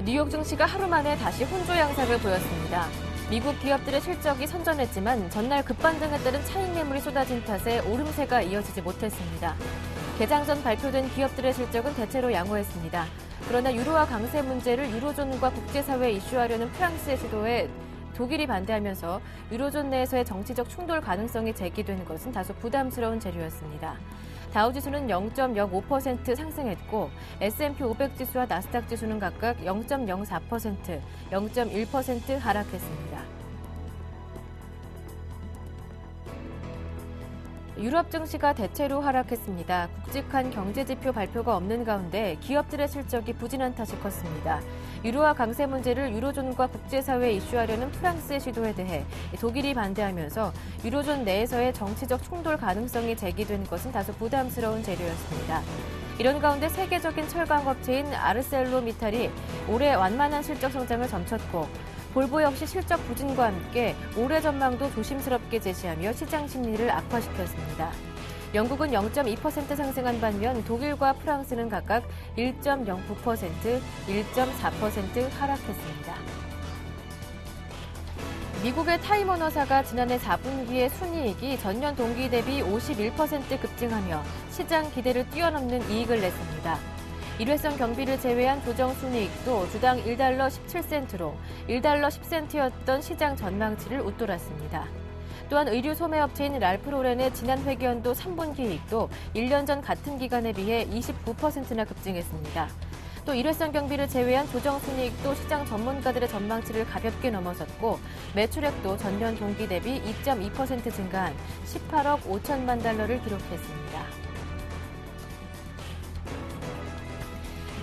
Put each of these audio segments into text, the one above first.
뉴욕 증시가 하루 만에 다시 혼조 양상을 보였습니다. 미국 기업들의 실적이 선전했지만 전날 급반등에 따른 차익 매물이 쏟아진 탓에 오름세가 이어지지 못했습니다. 개장 전 발표된 기업들의 실적은 대체로 양호했습니다. 그러나 유로화 강세 문제를 유로존과 국제사회에 이슈하려는 프랑스의 시도에 독일이 반대하면서 유로존 내에서의 정치적 충돌 가능성이 제기된 것은 다소 부담스러운 재료였습니다. 다우지수는 0.05% 상승했고 S&P 500 지수와 나스닥 지수는 각각 0.04%, 0.1% 하락했습니다. 유럽 증시가 대체로 하락했습니다. 굵직한 경제지표 발표가 없는 가운데 기업들의 실적이 부진한 탓이 컸습니다. 유로화 강세 문제를 유로존과 국제사회에 이슈하려는 프랑스의 시도에 대해 독일이 반대하면서 유로존 내에서의 정치적 충돌 가능성이 제기된 것은 다소 부담스러운 재료였습니다. 이런 가운데 세계적인 철강업체인 아르셀로미탈이 올해 완만한 실적 성장을 점쳤고 볼보 역시 실적 부진과 함께 올해 전망도 조심스럽게 제시하며 시장 심리를 악화시켰습니다. 영국은 0.2% 상승한 반면 독일과 프랑스는 각각 1.09%, 1.4% 하락했습니다. 미국의 타임워너사가 지난해 4분기의 순이익이 전년 동기 대비 51% 급증하며 시장 기대를 뛰어넘는 이익을 냈습니다. 일회성 경비를 제외한 조정 순이익도 주당 1달러 17센트로 1달러 10센트였던 시장 전망치를 웃돌았습니다. 또한 의류 소매업체인 랄프로렌의 지난 회계연도 3분기 이익도 1년 전 같은 기간에 비해 29%나 급증했습니다. 또 일회성 경비를 제외한 조정 순이익도 시장 전문가들의 전망치를 가볍게 넘어섰고 매출액도 전년 동기 대비 2.2% 증가한 18억 5천만 달러를 기록했습니다.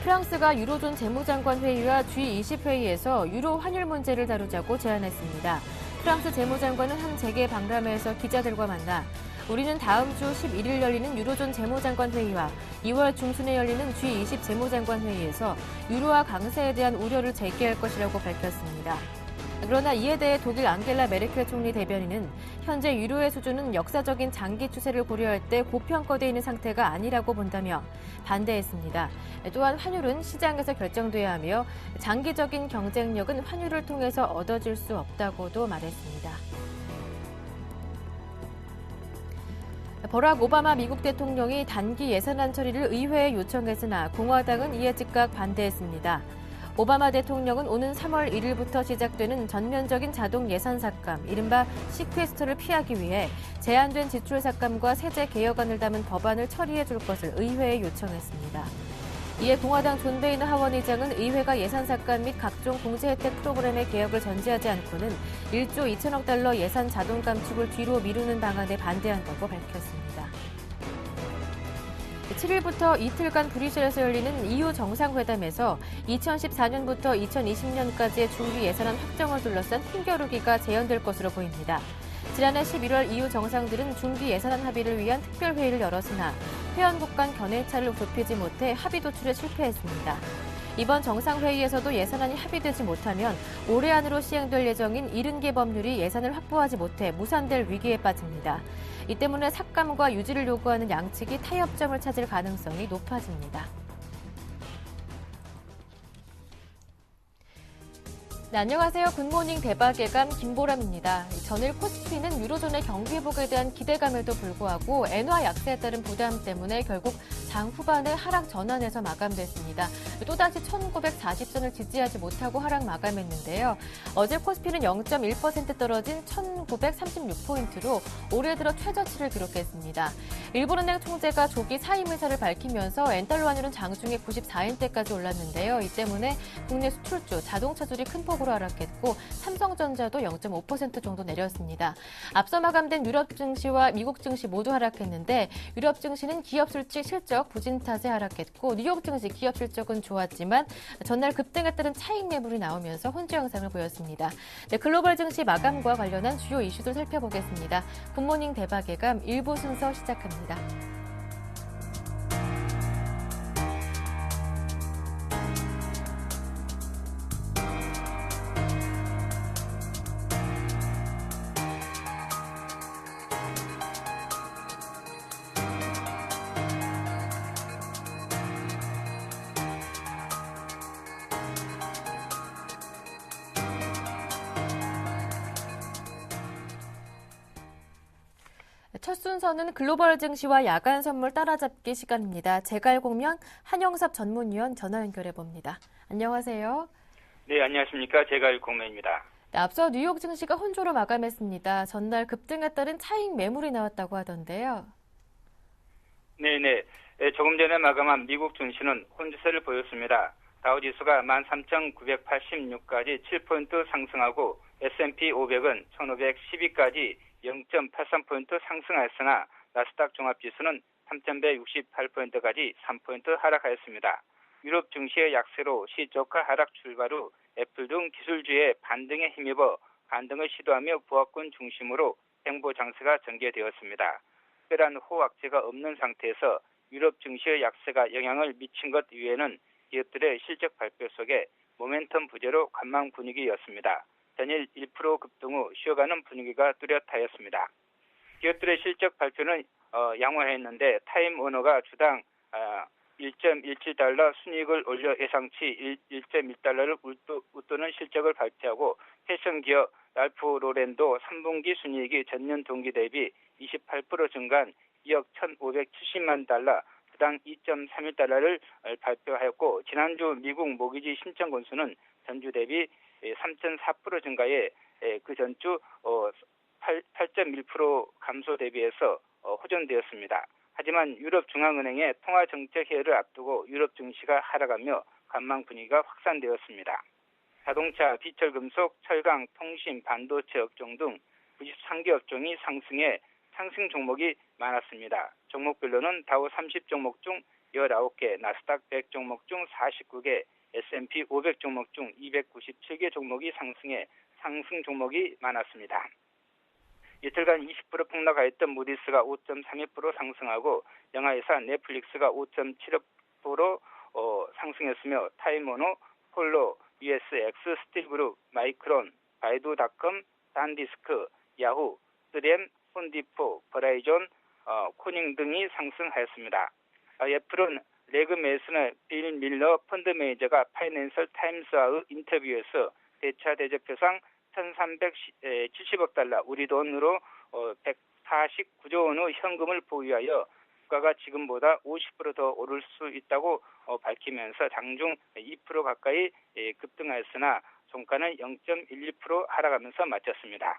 프랑스가 유로존 재무장관 회의와 G20 회의에서 유로 환율 문제를 다루자고 제안했습니다. 프랑스 재무장관은 한 재계 박람회에서 기자들과 만나 우리는 다음 주 11일 열리는 유로존 재무장관 회의와 2월 중순에 열리는 G20 재무장관 회의에서 유로화 강세에 대한 우려를 제기할 것이라고 밝혔습니다. 그러나 이에 대해 독일 앙겔라 메르켈 총리 대변인은 현재 유로의 수준은 역사적인 장기 추세를 고려할 때 고평가되어 있는 상태가 아니라고 본다며 반대했습니다. 또한 환율은 시장에서 결정돼야 하며 장기적인 경쟁력은 환율을 통해서 얻어질 수 없다고도 말했습니다. 버락 오바마 미국 대통령이 단기 예산안 처리를 의회에 요청했으나 공화당은 이에 즉각 반대했습니다. 오바마 대통령은 오는 3월 1일부터 시작되는 전면적인 자동 예산 삭감, 이른바 시퀘스터를 피하기 위해 제한된 지출 삭감과 세제 개혁안을 담은 법안을 처리해 줄 것을 의회에 요청했습니다. 이에 공화당 존 베이너 하원 의장은 의회가 예산 삭감 및 각종 공제 혜택 프로그램의 개혁을 전제하지 않고는 1조 2천억 달러 예산 자동 감축을 뒤로 미루는 방안에 반대한다고 밝혔습니다. 7일부터 이틀간 브뤼셀에서 열리는 EU 정상회담에서 2014년부터 2020년까지의 중기 예산안 확정을 둘러싼 힘겨루기가 재현될 것으로 보입니다. 지난해 11월 EU 정상들은 중기 예산안 합의를 위한 특별회의를 열었으나 회원국 간 견해차를 좁히지 못해 합의 도출에 실패했습니다. 이번 정상회의에서도 예산안이 합의되지 못하면 올해 안으로 시행될 예정인 70개 법률이 예산을 확보하지 못해 무산될 위기에 빠집니다. 이 때문에 삭감과 유지를 요구하는 양측이 타협점을 찾을 가능성이 높아집니다. 네, 안녕하세요. 굿모닝 대박 예감 김보람입니다. 전일 코스피는 유로존의 경기 회복에 대한 기대감에도 불구하고 엔화 약세에 따른 부담 때문에 결국 장 후반에 하락 전환에서 마감됐습니다. 또다시 1940선을 지지하지 못하고 하락 마감했는데요. 어제 코스피는 0.1% 떨어진 1936포인트로 올해 들어 최저치를 기록했습니다. 일본은행 총재가 조기 사임 의사를 밝히면서 엔달러 환율은 장중에 94엔대까지 올랐는데요. 이 때문에 국내 수출주, 자동차주들이 큰 폭으로 하락했고 삼성전자도 0.5% 정도 내렸습니다. 앞서 마감된 유럽 증시와 미국 증시 모두 하락했는데 유럽 증시는 기업 실적 부진 탓에 하락했고 뉴욕 증시 기업 실적은 좋았지만 전날 급등에 따른 차익 매물이 나오면서 혼조 양상을 보였습니다. 네, 글로벌 증시 마감과 관련한 주요 이슈들 살펴보겠습니다. 굿모닝 대박 예감 1부 순서 시작합니다. 순서는 글로벌 증시와 야간 선물 따라잡기 시간입니다. 제갈공명 한영섭 전문위원 전화 연결해 봅니다. 안녕하세요. 네, 안녕하십니까. 제갈공명입니다. 네, 앞서 뉴욕 증시가 혼조로 마감했습니다. 전날 급등에 따른 차익 매물이 나왔다고 하던데요. 네네. 조금 전에 마감한 미국 증시는 혼조세를 보였습니다. 다우지수가 13,986까지 7포인트 상승하고 S&P 500은 1,512까지 0.83포인트 상승하였으나 나스닥 종합지수는 3,168포인트까지 3포인트 하락하였습니다. 유럽 증시의 약세로 시저가 하락 출발 후 애플 등 기술주의 반등에 힘입어 반등을 시도하며 부합권 중심으로 행보 장세가 전개되었습니다. 특별한 호황세가 없는 상태에서 유럽 증시의 약세가 영향을 미친 것 이외에는 기업들의 실적 발표 속에 모멘텀 부재로 관망 분위기였습니다. 전일 1% 급등 후 쉬어가는 분위기가 뚜렷하였습니다. 기업들의 실적 발표는 양호했는데 타임워너가 주당 1.17달러 순이익을 올려 예상치 1.1달러를 웃도는 실적을 발표하고 패션 기업 랄프 로렌도 3분기 순이익이 전년 동기 대비 28% 증가한 2억 1,570만 달러, 주당 2.31달러를 발표하였고 지난주 미국 모기지 신청 건수는 전주 대비 3.4% 증가해 그 전주 8.1% 감소 대비해서 호전되었습니다. 하지만 유럽중앙은행의 통화정책회의를 앞두고 유럽 증시가 하락하며 관망 분위기가 확산되었습니다. 자동차, 비철금속, 철강, 통신, 반도체 업종 등 93개 업종이 상승해 상승 종목이 많았습니다. 종목별로는 다우 30 종목 중 19개, 나스닥 100 종목 중 49개, S&P 500 종목 중 297개 종목이 상승해 상승 종목이 많았습니다. 이틀간 20% 폭락하였던 무디스가 5.32% 상승하고 영화회사 넷플릭스가 5.75% 상승했으며 타임워너, 폴로, USX, 스틸그룹, 마이크론, 바이두닷컴, 단디스크, 야후, 3M, 홈디포, 버라이존, 코닝 등이 상승하였습니다. 애플은 레그 메이슨의 빌 밀러 펀드 매니저가 파이낸셜 타임스와의 인터뷰에서 대차 대조표상 1,370억 달러, 우리 돈으로 149조 원의 현금을 보유하여 주가가 지금보다 50% 더 오를 수 있다고 밝히면서 장중 2% 가까이 급등하였으나 종가는 0.12% 하락하면서 마쳤습니다.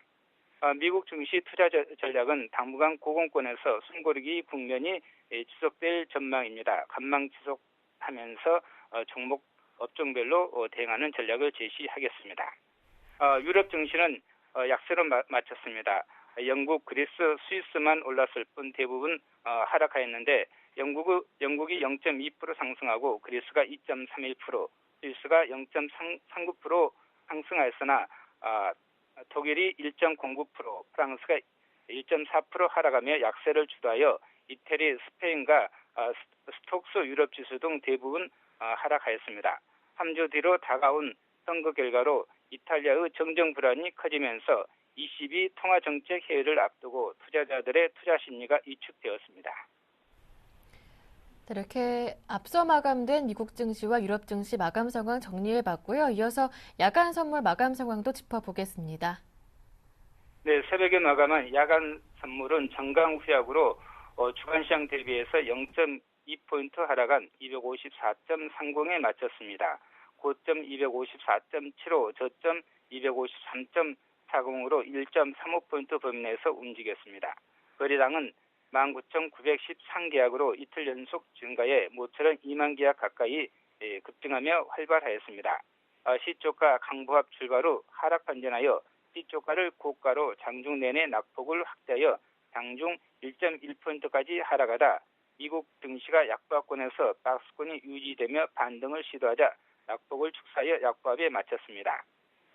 미국 증시 투자 전략은 당분간 고공권에서 숨고르기 국면이 지속될 전망입니다. 관망 지속하면서 종목 업종별로 대응하는 전략을 제시하겠습니다. 유럽 증시는 약세로 마쳤습니다. 영국, 그리스, 스위스만 올랐을 뿐 대부분 하락하였는데 영국이 0.2% 상승하고 그리스가 2.31%, 스위스가 0.39% 상승하였으나 독일이 1.09%, 프랑스가 1.4% 하락하며 약세를 주도하여 이태리, 스페인과 스톡스 유럽 지수 등 대부분 하락하였습니다. 3주 뒤로 다가온 선거 결과로 이탈리아의 정정 불안이 커지면서 ECB 통화정책 회의를 앞두고 투자자들의 투자 심리가 위축되었습니다. 이렇게 앞서 마감된 미국 증시와 유럽 증시 마감 상황 정리해봤고요. 이어서 야간 선물 마감 상황도 짚어보겠습니다. 네, 새벽에 마감한 야간 선물은 정강 후약으로 주간 시장 대비해서 0.2포인트 하락한 254.30에 마쳤습니다. 고점 254.75, 저점 253.40으로 1.35포인트 범위 내에서 움직였습니다. 거래량은 19,913계약으로 이틀 연속 증가해 모처럼 2만 계약 가까이 급증하며 활발하였습니다. 시초가 강보합 출발 후 하락 반전하여 시초가를 고가로 장중 내내 낙폭을 확대하여 장중 1.1포인트까지 하락하다 미국 증시가 약보합권에서 박스권이 유지되며 반등을 시도하자 낙폭을 축소하여 약보합에 마쳤습니다.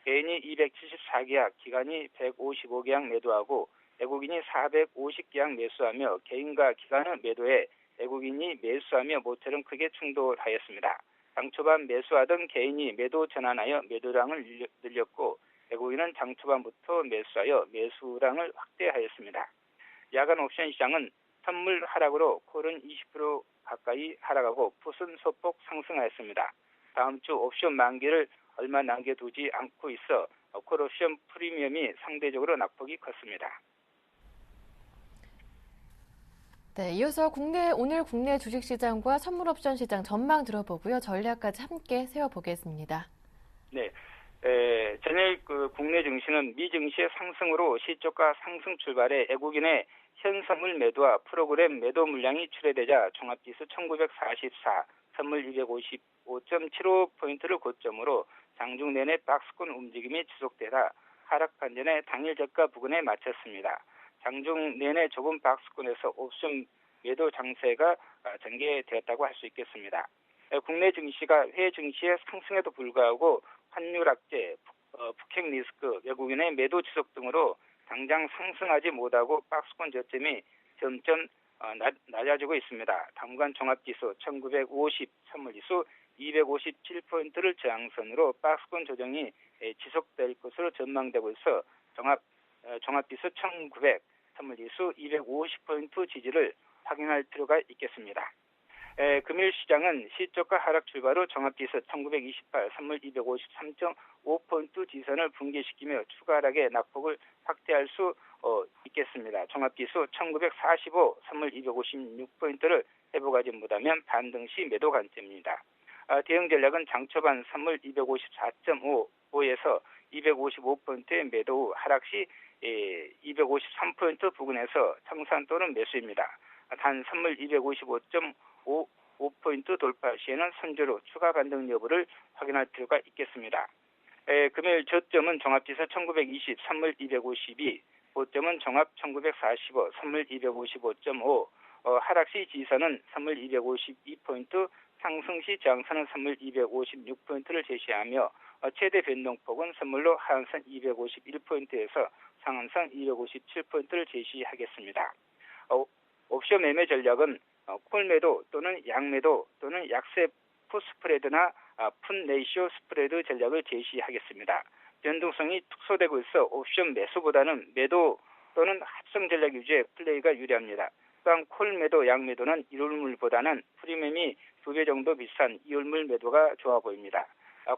개인이 274계약, 기관이 155계약 매도하고 외국인이 450계약 매수하며 개인과 기관의 매도에 외국인이 매수하며 모처럼 크게 충돌하였습니다. 장초반 매수하던 개인이 매도 전환하여 매도량을 늘렸고 외국인은 장초반부터 매수하여 매수량을 확대하였습니다. 야간 옵션 시장은 선물 하락으로 콜은 20% 가까이 하락하고 풋은 소폭 상승하였습니다. 다음 주 옵션 만기를 얼마 남겨두지 않고 있어 콜옵션 프리미엄이 상대적으로 낙폭이 컸습니다. 네, 이어서 오늘 국내 주식시장과 선물옵션 시장 전망 들어보고요. 전략까지 함께 세워보겠습니다. 네, 전일 국내 증시는 미 증시의 상승으로 시초가 상승 출발에 외국인의 현선물 매도와 프로그램 매도 물량이 출회되자 종합지수 1944, 선물 255.75포인트를 고점으로 장중 내내 박스권 움직임이 지속되다 하락 반전에 당일 저가 부근에 마쳤습니다. 장중 내내 좁은 박스권에서 옵션 매도 장세가 전개되었다고 할 수 있겠습니다. 국내 증시가 해외 증시의 상승에도 불구하고 환율 악재, 북핵 리스크, 외국인의 매도 지속 등으로 당장 상승하지 못하고 박스권 저점이 점점 낮아지고 있습니다. 당분간 종합지수 1950, 선물지수 257포인트를 저항선으로 박스권 조정이 지속될 것으로 전망되고 있어 종합지수 1900, 선물지수 250포인트 지지를 확인할 필요가 있겠습니다. 금일 시장은 시초가 하락 출발 후 종합지수 1928, 선물 253.5포인트 지선을 붕괴시키며 추가 하락의 낙폭을 확대할 수 있겠습니다. 종합지수 1945, 선물 256포인트를 회복하지 못하면 반등 시 매도 관점입니다. 대응 전략은 장초반 선물 254.5에서 255포인트의 매도 후 하락 시 253포인트 부근에서 청산 또는 매수입니다. 단 선물 255.5포인트 돌파 시에는 선제로 추가 반등 여부를 확인할 필요가 있겠습니다. 금요일 저점은 종합지수 1920, 선물 252, 고점은 종합 1945, 선물 255.5, 하락시 지선은 선물 252포인트, 상승시 저항선은 선물 256포인트를 제시하며 최대 변동폭은 선물로 하한선 251포인트에서 상한선 257포인트를 제시하겠습니다. 옵션 매매 전략은 콜 매도 또는 양 매도 또는 약세 풋 스프레드나 푼 레이시오 스프레드 전략을 제시하겠습니다. 변동성이 축소되고 있어 옵션 매수보다는 매도 또는 합성 전략 유지에 플레이가 유리합니다. 또한 콜 매도, 양 매도는 일월물보다는 프리미엄이 2배 정도 비싼 이월물 매도가 좋아 보입니다.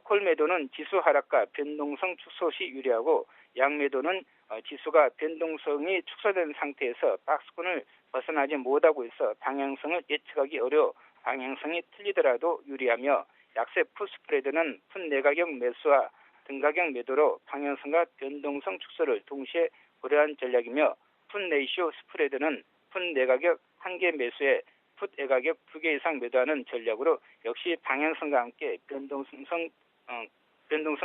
콜 매도는 지수 하락과 변동성 축소 시 유리하고 양 매도는 지수가 변동성이 축소된 상태에서 박스권을 벗어나지 못하고 있어 방향성을 예측하기 어려워 방향성이 틀리더라도 유리하며 약세 풋 스프레드는 풋 내가격 매수와 등가격 매도로 방향성과 변동성 축소를 동시에 고려한 전략이며 풋 레이시오 스프레드는 풋 내가격 1개 매수에 풋 애가격 2개 이상 매도하는 전략으로 역시 방향성과 함께 변동성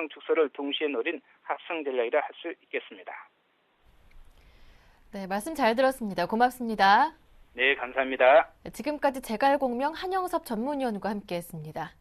축소를 동시에 노린 합성 전략이라 할 수 있겠습니다. 네, 말씀 잘 들었습니다. 고맙습니다. 네, 감사합니다. 지금까지 제갈공명 한영섭 전문위원과 함께했습니다.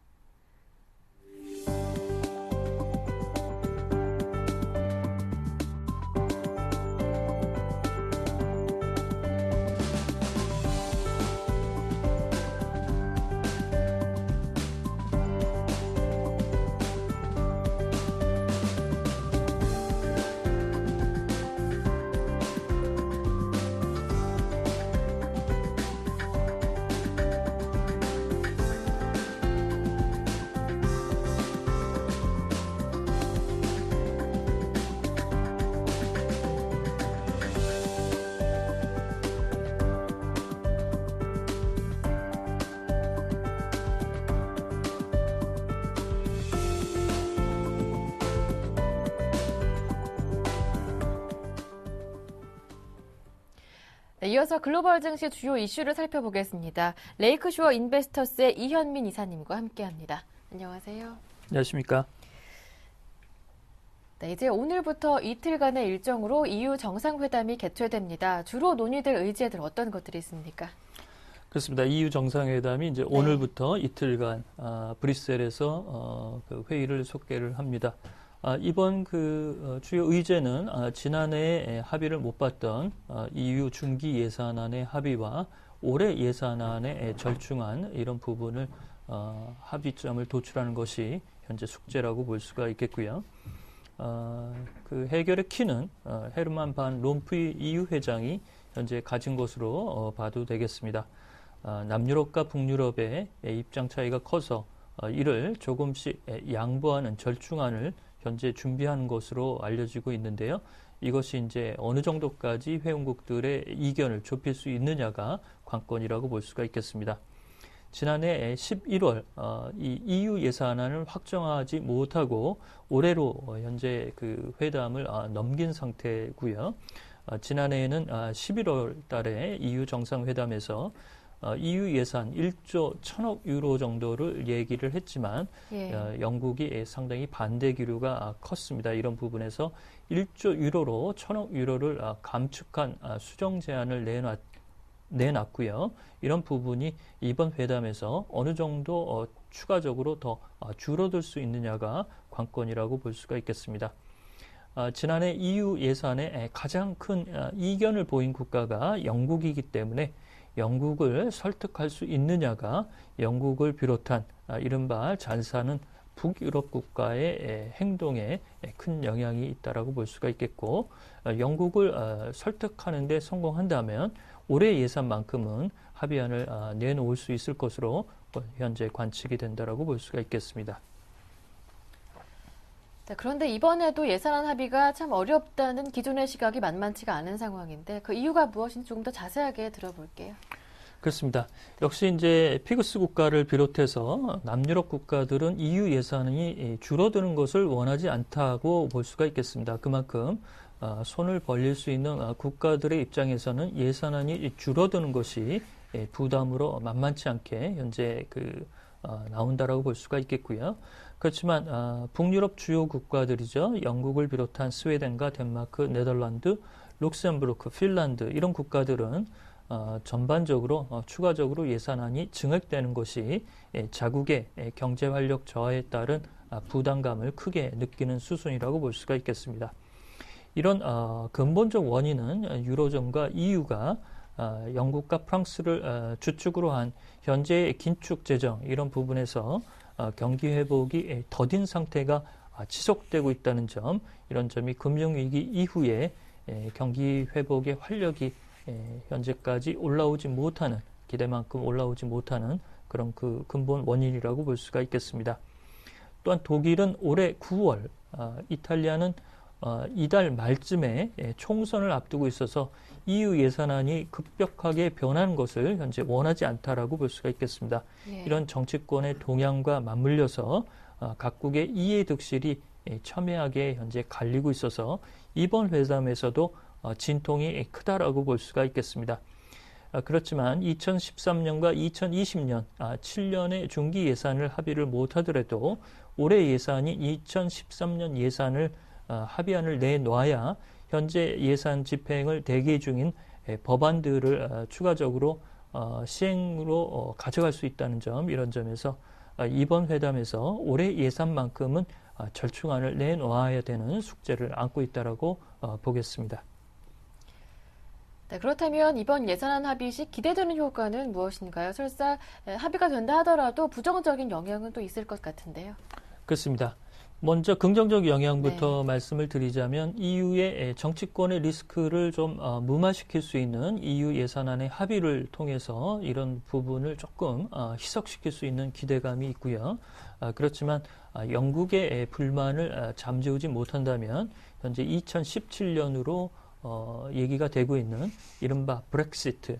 네, 이어서 글로벌 증시 주요 이슈를 살펴보겠습니다. 레이크쇼어 인베스터스의 이현민 이사님과 함께합니다. 안녕하세요. 안녕하십니까. 네, 이제 오늘부터 이틀간의 일정으로 EU 정상회담이 개최됩니다. 주로 논의될 의제들 어떤 것들이 있습니까? 그렇습니다. EU 정상회담이 이제 오늘부터 이틀간 브뤼셀에서 그 회의를 속개를 합니다. 이번 주요 의제는 지난해 합의를 못 봤던 EU 중기 예산안의 합의와 올해 예산안의 절충안 이런 부분을 합의점을 도출하는 것이 현재 숙제라고 볼 수가 있겠고요. 그 해결의 키는 헤르만 반 롬푸이 EU 회장이 현재 가진 것으로 봐도 되겠습니다. 남유럽과 북유럽의 입장 차이가 커서 이를 조금씩 양보하는 절충안을 현재 준비하는 것으로 알려지고 있는데요. 이것이 이제 어느 정도까지 회원국들의 이견을 좁힐 수 있느냐가 관건이라고 볼 수가 있겠습니다. 지난해 11월 이 EU 예산안을 확정하지 못하고 올해로 현재 그 회담을 넘긴 상태고요. 지난해에는 11월 달에 EU 정상회담에서 EU 예산 1조 1,000억 유로 정도를 얘기를 했지만 영국이 상당히 반대 기류가 컸습니다. 이런 부분에서 1조 유로로 1,000억 유로를 감축한 수정 제안을 내놨고요. 이런 부분이 이번 회담에서 어느 정도 추가적으로 더 줄어들 수 있느냐가 관건이라고 볼 수가 있겠습니다. 지난해 EU 예산에 가장 큰 이견을 보인 국가가 영국이기 때문에 영국을 설득할 수 있느냐가 영국을 비롯한 이른바 잘 사는 북유럽 국가의 행동에 큰 영향이 있다라고 볼 수가 있겠고, 영국을 설득하는 데 성공한다면 올해 예산만큼은 합의안을 내놓을 수 있을 것으로 현재 관측이 된다라고 볼 수가 있겠습니다. 네, 그런데 이번에도 예산안 합의가 참 어렵다는 기존의 시각이 만만치가 않은 상황인데 그 이유가 무엇인지 조금 더 자세하게 들어볼게요. 그렇습니다. 역시 이제 피그스 국가를 비롯해서 남유럽 국가들은 EU 예산이 줄어드는 것을 원하지 않다고 볼 수가 있겠습니다. 그만큼 손을 벌릴 수 있는 국가들의 입장에서는 예산안이 줄어드는 것이 부담으로 만만치 않게 현재 나온다라고 볼 수가 있겠고요. 그렇지만 북유럽 주요 국가들이죠. 영국을 비롯한 스웨덴과 덴마크, 네덜란드, 룩셈부르크, 핀란드 이런 국가들은 전반적으로 추가적으로 예산안이 증액되는 것이 자국의 경제 활력 저하에 따른 부담감을 크게 느끼는 수순이라고 볼 수가 있겠습니다. 이런 근본적 원인은 유로존과 EU가 영국과 프랑스를 주축으로 한 현재의 긴축 재정 이런 부분에서 경기 회복이 더딘 상태가 지속되고 있다는 점, 이런 점이 금융위기 이후에 경기 회복의 활력이 현재까지 올라오지 못하는, 기대만큼 올라오지 못하는 그런 그 근본 원인이라고 볼 수가 있겠습니다. 또한 독일은 올해 9월, 이탈리아는 이달 말쯤에 총선을 앞두고 있어서 EU 예산안이 급격하게 변하는 것을 현재 원하지 않다라고 볼 수가 있겠습니다. 이런 정치권의 동향과 맞물려서 각국의 이해 득실이 첨예하게 현재 갈리고 있어서 이번 회담에서도 진통이 크다라고 볼 수가 있겠습니다. 그렇지만 2013년과 2020년 7년의 중기 예산을 합의를 못하더라도 올해 예산이 2013년 예산을 합의안을 내놔야 현재 예산 집행을 대기 중인 법안들을 추가적으로 시행으로 가져갈 수 있다는 점, 이런 점에서 이번 회담에서 올해 예산만큼은 절충안을 내놓아야 되는 숙제를 안고 있다라고 보겠습니다. 네, 그렇다면 이번 예산안 합의 시 기대되는 효과는 무엇인가요? 설사 합의가 된다 하더라도 부정적인 영향은 또 있을 것 같은데요. 그렇습니다. 먼저 긍정적 영향부터 말씀을 드리자면 EU의 정치권의 리스크를 좀 무마시킬 수 있는 EU 예산안의 합의를 통해서 이런 부분을 조금 희석시킬 수 있는 기대감이 있고요. 그렇지만 영국의 불만을 잠재우지 못한다면 현재 2017년으로 얘기가 되고 있는 이른바 브렉시트,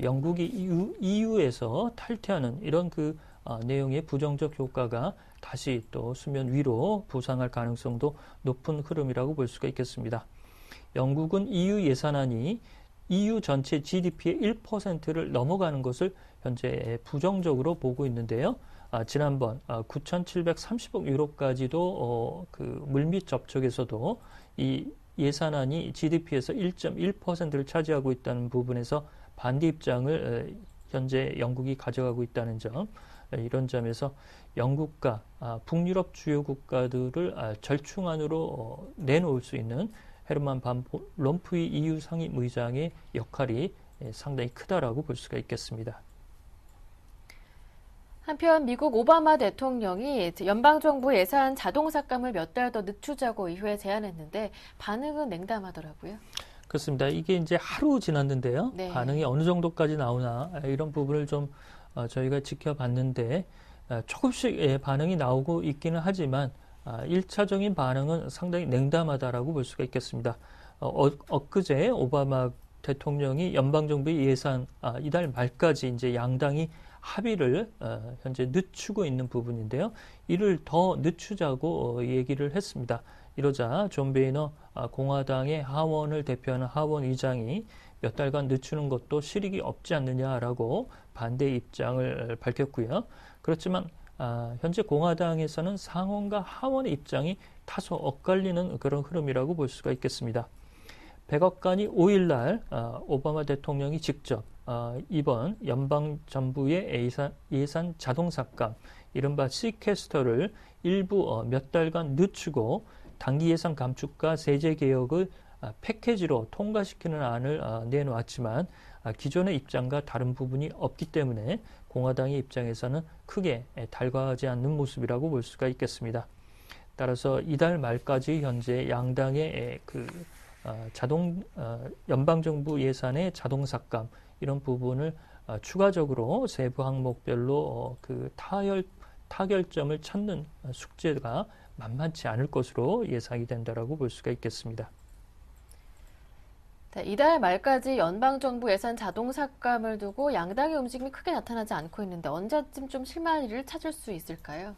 영국이 EU에서 탈퇴하는 이런 내용의 부정적 효과가 다시 또 수면 위로 부상할 가능성도 높은 흐름이라고 볼 수가 있겠습니다. 영국은 EU 예산안이 EU 전체 GDP의 1%를 넘어가는 것을 현재 부정적으로 보고 있는데요. 지난번 9,730억 유로까지도 물밑 접촉에서도 이 예산안이 GDP에서 1.1%를 차지하고 있다는 부분에서 반대 입장을 현재 영국이 가져가고 있다는 점, 이런 점에서 영국과 북유럽 주요 국가들을 절충안으로 내놓을 수 있는 헤르만 반 롬푸이 EU 상임의장의 역할이 상당히 크다라고 볼 수가 있겠습니다. 한편 미국 오바마 대통령이 연방정부 예산 자동 삭감을 몇 달 더 늦추자고 의회에 제안했는데 반응은 냉담하더라고요. 그렇습니다. 이게 이제 하루 지났는데요. 반응이 어느 정도까지 나오나 이런 부분을 좀 저희가 지켜봤는데 조금씩 반응이 나오고 있기는 하지만 1차적인 반응은 상당히 냉담하다라고 볼 수가 있겠습니다. 엊그제 오바마 대통령이 연방정부의 예산 이달 말까지 이제 양당이 합의를 현재 늦추고 있는 부분인데요. 이를 더 늦추자고 얘기를 했습니다. 이러자 존 베이너 공화당의 하원을 대표하는 하원 의장이 몇 달간 늦추는 것도 실익이 없지 않느냐라고 반대 입장을 밝혔고요. 그렇지만 현재 공화당에서는 상원과 하원의 입장이 다소 엇갈리는 그런 흐름이라고 볼 수가 있겠습니다. 백악관이 5일날 오바마 대통령이 직접 이번 연방정부의 예산 자동 삭감, 이른바 시퀘스터를 일부 몇 달간 늦추고 단기 예산 감축과 세제 개혁을 패키지로 통과시키는 안을 내놓았지만 기존의 입장과 다른 부분이 없기 때문에 공화당의 입장에서는 크게 달가하지 않는 모습이라고 볼 수가 있겠습니다. 따라서 이달 말까지 현재 양당의 연방정부 예산의 자동 삭감 이런 부분을 추가적으로 세부 항목별로 타결점을 찾는 숙제가 만만치 않을 것으로 예상이 된다라고 볼 수가 있겠습니다. 네, 이달 말까지 연방정부 예산 자동 삭감을 두고 양당의 움직임이 크게 나타나지 않고 있는데 언제쯤 좀 실마리를 찾을 수 있을까요?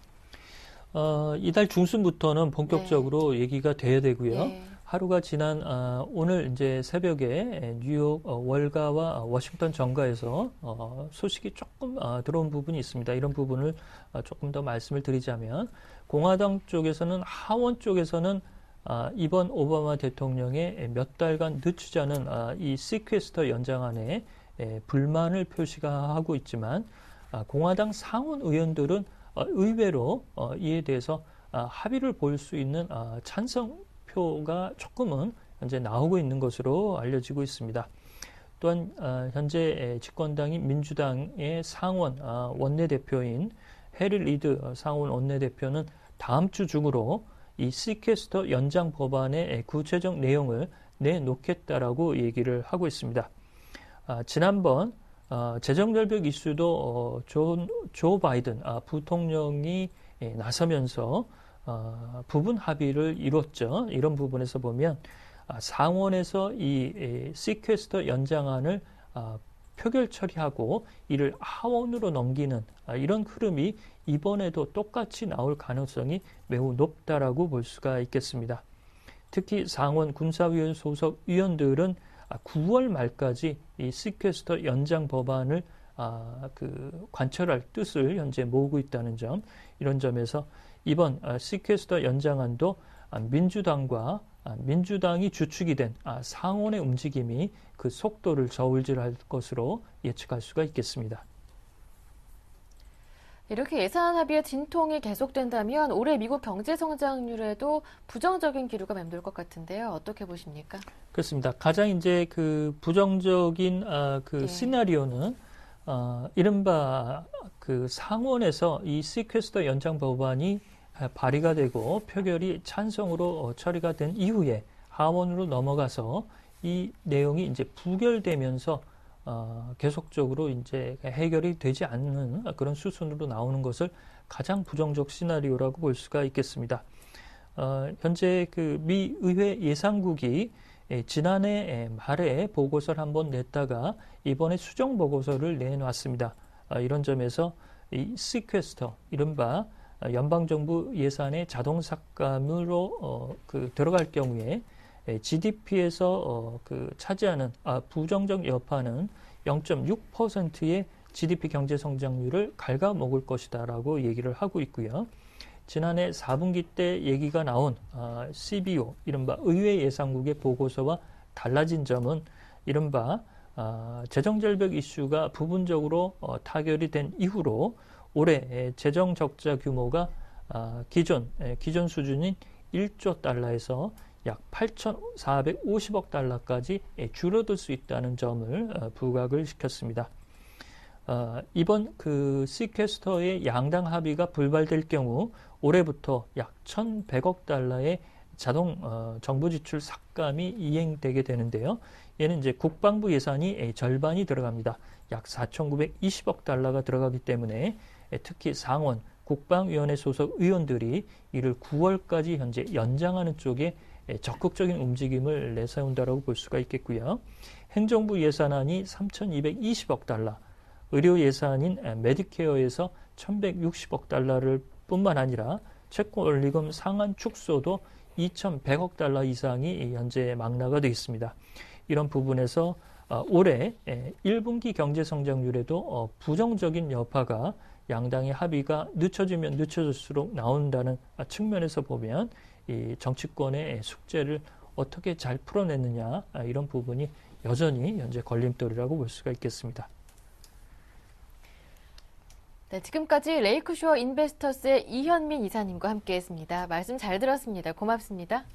이달 중순부터는 본격적으로 얘기가 돼야 되고요. 네. 하루가 지난 오늘 이제 새벽에 뉴욕 월가와 워싱턴 정가에서 소식이 조금 들어온 부분이 있습니다. 이런 부분을 조금 더 말씀을 드리자면 공화당 쪽에서는 하원 쪽에서는 이번 오바마 대통령의 몇 달간 늦추자는 이 시퀘스터 연장안에 불만을 표시하고 있지만 공화당 상원 의원들은 의외로 이에 대해서 합의를 볼 수 있는 찬성표가 조금은 현재 나오고 있는 것으로 알려지고 있습니다. 또한 현재 집권당인 민주당의 상원 원내대표인 해리 리드 상원 원내대표는 다음 주 중으로 이 시퀘스터 연장 법안의 구체적 내용을 내놓겠다라고 얘기를 하고 있습니다. 지난번 재정절벽 이슈도 조 바이든 부통령이 나서면서 부분 합의를 이뤘죠. 이런 부분에서 보면 상원에서 이 시퀘스터 연장안을 표결 처리하고 이를 하원으로 넘기는 이런 흐름이 이번에도 똑같이 나올 가능성이 매우 높다라고 볼 수가 있겠습니다. 특히 상원 군사위원 소속 의원들은 9월 말까지 이 시퀘스터 연장 법안을 관철할 뜻을 현재 모으고 있다는 점, 이런 점에서 이번 시퀘스터 연장안도 민주당이 주축이 된 상원의 움직임이 그 속도를 저울질할 것으로 예측할 수가 있겠습니다. 이렇게 예산 합의의 진통이 계속된다면 올해 미국 경제 성장률에도 부정적인 기류가 맴돌 것 같은데요. 어떻게 보십니까? 그렇습니다. 가장 이제 그 부정적인 시나리오는 이른바 그 상원에서 이 시퀘스터 연장 법안이 발의가 되고 표결이 찬성으로 처리가 된 이후에 하원으로 넘어가서 이 내용이 이제 부결되면서 계속적으로 이제 해결이 되지 않는 그런 수순으로 나오는 것을 가장 부정적 시나리오라고 볼 수가 있겠습니다. 현재 그 미 의회 예산국이 지난해 말에 보고서를 한번 냈다가 이번에 수정 보고서를 내놨습니다. 이런 점에서 이 시퀘스터, 이른바 연방정부 예산의 자동 삭감으로 들어갈 경우에 GDP에서 차지하는 부정적 여파는 0.6%의 GDP 경제 성장률을 갉아먹을 것이다라고 얘기를 하고 있고요. 지난해 4분기 때 얘기가 나온 CBO, 이른바 의회 예산국의 보고서와 달라진 점은 이른바 재정절벽 이슈가 부분적으로 타결이 된 이후로 올해 재정 적자 규모가 기존 수준인 1조 달러에서 약 8,450억 달러까지 줄어들 수 있다는 점을 부각을 시켰습니다. 이번 그 시퀘스터의 양당 합의가 불발될 경우 올해부터 약 1,100억 달러의 자동 정부 지출 삭감이 이행되게 되는데요. 얘는 이제 국방부 예산이 절반이 들어갑니다. 약 4,920억 달러가 들어가기 때문에 특히 상원 국방위원회 소속 의원들이 이를 9월까지 현재 연장하는 쪽에 적극적인 움직임을 내세운다라고 볼 수가 있겠고요. 행정부 예산안이 3,220억 달러, 의료 예산인 메디케어에서 1,160억 달러를 뿐만 아니라 채권 원리금 상한 축소도 2,100억 달러 이상이 현재 망라가 되어 있습니다. 이런 부분에서 올해 1분기 경제 성장률에도 부정적인 여파가 양당의 합의가 늦춰지면 늦춰질수록 나온다는 측면에서 보면 이 정치권의 숙제를 어떻게 잘 풀어내느냐 이런 부분이 여전히 현재 걸림돌이라고 볼 수가 있겠습니다. 네, 지금까지 레이크쇼어 인베스터스의 이현민 이사님과 함께했습니다. 말씀 잘 들었습니다. 고맙습니다.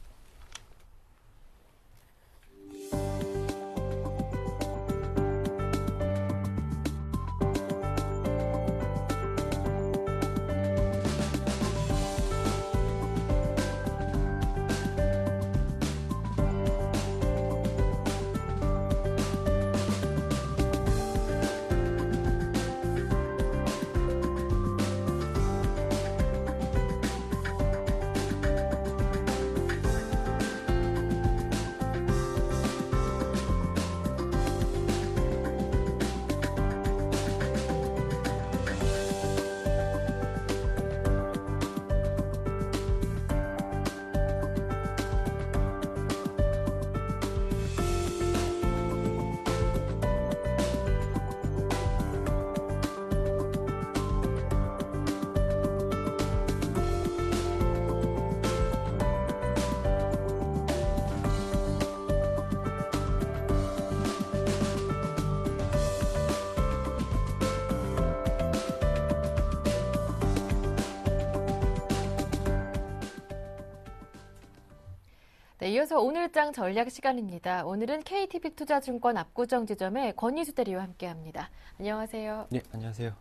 네, 이어서 오늘장 전략 시간입니다. 오늘은 KTB투자증권 압구정 지점의 권희수 대리와 함께합니다. 안녕하세요. 네, 안녕하세요.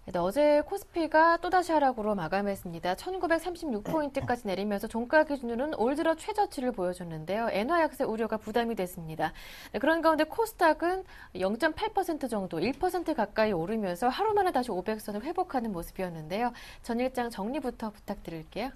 네, 어제 코스피가 또다시 하락으로 마감했습니다. 1936포인트까지 내리면서 종가 기준으로는 올 들어 최저치를 보여줬는데요. 엔화 약세 우려가 부담이 됐습니다. 네, 그런 가운데 코스닥은 0.8% 정도, 1% 가까이 오르면서 하루 만에 다시 500선을 회복하는 모습이었는데요. 전일장 정리부터 부탁드릴게요.